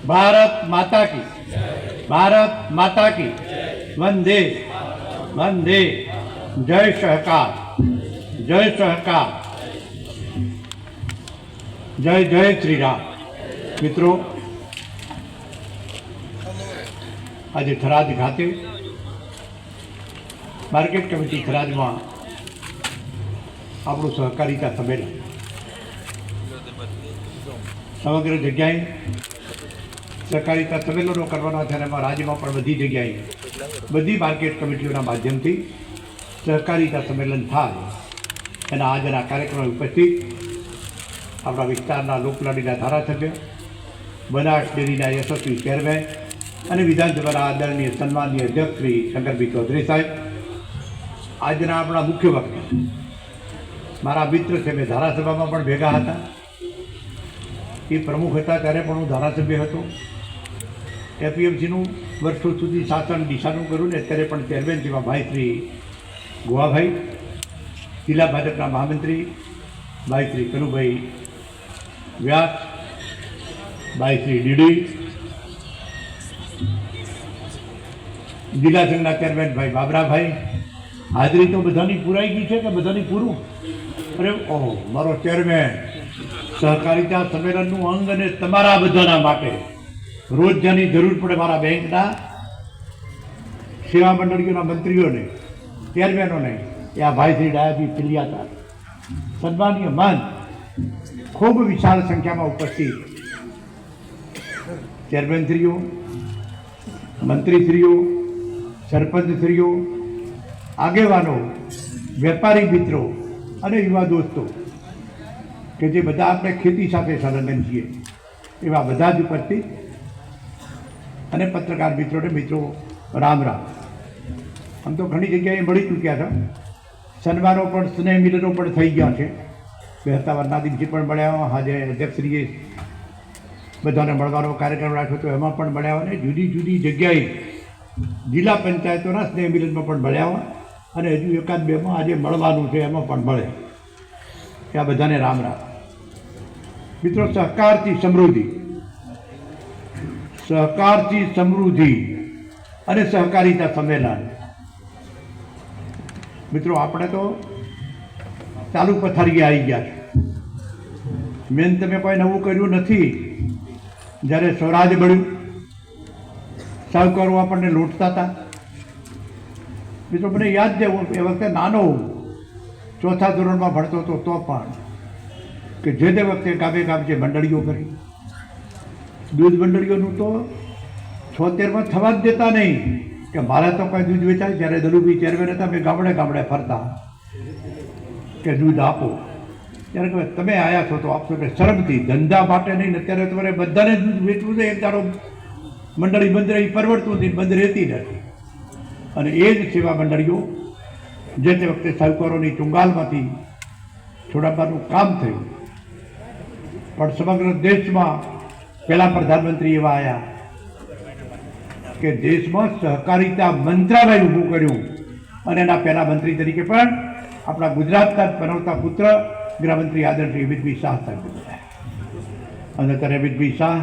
भारत माता की, भारत माता की, वंदे वंदे। जय सहकार, जय सहकार, जय जय श्री राम। मित्रों, आज थराद खाते मार्केट कमिटी थराद में આપણું સહકારિતા સંમેલન સમગ્ર જગ્યાએ સહકારિતા સંમેલનો કરવાના છે અને એમાં રાજ્યમાં પણ બધી જગ્યાએ બધી માર્કેટ કમિટીઓના માધ્યમથી સહકારિતા સંમેલન થાય એના આજના કાર્યક્રમમાં ઉપસ્થિત આપણા વિસ્તારના લોકલાડીના ધારાસભ્ય, બનાસ ડેરીના યશસ્વી ચેરમેન અને વિધાનસભાના આદરણીય સન્માનીય અધ્યક્ષ શ્રી શંકરભાઈ ચૌધરી સાહેબ, આજના આપણા મુખ્ય વક્તા મારા મિત્ર છે, મેં ધારાસભામાં પણ ભેગા હતા, એ પ્રમુખ હતા ત્યારે પણ હું ધારાસભ્ય હતો, એપીએમસીનું વર્ષો સુધી શાસન દિશાનું કર્યું ને અત્યારે પણ ચેરમેન જેવા ભાઈ શ્રી ગોવાભાઈ, જિલ્લા ભાજપના મહામંત્રી ભાઈ શ્રી કનુભાઈ વ્યાસ, ભાઈ શ્રી ડીડી, જિલ્લા સંઘના ચેરમેન ભાઈ બાબરાભાઈ, હાજરી તો બધાની પૂરાઈ ગઈ છે કે બધાની પૂરું? અરે ઓહો, મારો ચેરમેન સહકારિતા સંમેલનનું અંગ અને તમારા બધાના માટે રોજ જેની જરૂર પડે મારા બેંકના સેવા મંડળીઓના મંત્રીઓને, ચેરમેનોને, એ આ ભાઈ શ્રી ડાયાજી પિલિયાતા સન્માનીય માન ખૂબ વિશાળ સંખ્યામાં ઉપસ્થિત ચેરમેનશ્રીઓ, મંત્રીશ્રીઓ, સરપંચશ્રીઓ, આગેવાનો, વેપારી મિત્રો અને યુવા દોસ્તો કે જે બધા આપણે ખેતી સાથે સંલગ્ન છીએ એવા બધા જ ઉપસ્થિત અને પત્રકાર મિત્રોને મિત્રો રામ રામ. આમ તો ઘણી જગ્યાએ મળી ચૂક્યા હતા, સન્માનો પણ સ્નેહ મિલનો પણ થઈ ગયા છે. બેહતાવારના દિવસે પણ મળ્યા, આજે અધ્યક્ષશ્રીએ બધાને મળવાનો કાર્યક્રમ રાખ્યો તો એમાં પણ મળ્યા અને જુદી જુદી જગ્યાએ જિલ્લા પંચાયતોના સ્નેહ મિલનમાં પણ મળ્યા અને હજુ એકાદ બેમાં આજે મળવાનું છે એમાં પણ મળે. આ બધાને રામ રામ. મિત્રો, સહકારથી સમૃદ્ધિ, સહકારથી સમૃદ્ધિ અને સહકારિતા સંમેલન. મિત્રો, આપણે તો ચાલુ પથારીએ આવી ગયા છે. મેન તમે કોઈ નવું કર્યું નથી. જ્યારે સ્વરાજ બળ્યું, સાહુકારો આપણને લૂંટતા હતા. મિત્રો, મને યાદ છે, હું એ વખતે નાનો ચોથા ધોરણમાં ભણતો હતો તો પણ કે જે તે વખતે ગામે ગામ જે મંડળીઓ કરી, દૂધ મંડળીઓનું તો 76માં થવા જ દેતા નહીં કે મારે તો કોઈ દૂધ વેચાય. જ્યારે દલુભાઈ ચેરમેન હતા, મેં ગામડે ગામડે ફરતા કે દૂધ આપો. ત્યારે કહે તમે આવ્યા છો તો આપશો, એટલે શરમથી, ધંધા માટે નહીં. અત્યારે તમારે બધાને દૂધ વેચવું છે, એક દાડો મંડળી બંધ રહી પરવડતું નથી, બંધ રહેતી નથી. અને એ જ સેવા મંડળીઓ જે તે વખતે સાહુકારોની ચુંગાલમાંથી છોડાવવાનું કામ થયું. પણ સમગ્ર દેશમાં પહેલા પ્રધાનમંત્રી એવા આવ્યા કે દેશમાં સહકારિતા મંત્રાલય ઊભું કર્યું અને એના પહેલા મંત્રી તરીકે પણ આપણા ગુજરાતના જ બનાવતા પુત્ર ગૃહમંત્રી આદરણીય અમિતભાઈ શાહ સાહેબ. અને ત્યારે અમિતભાઈ શાહ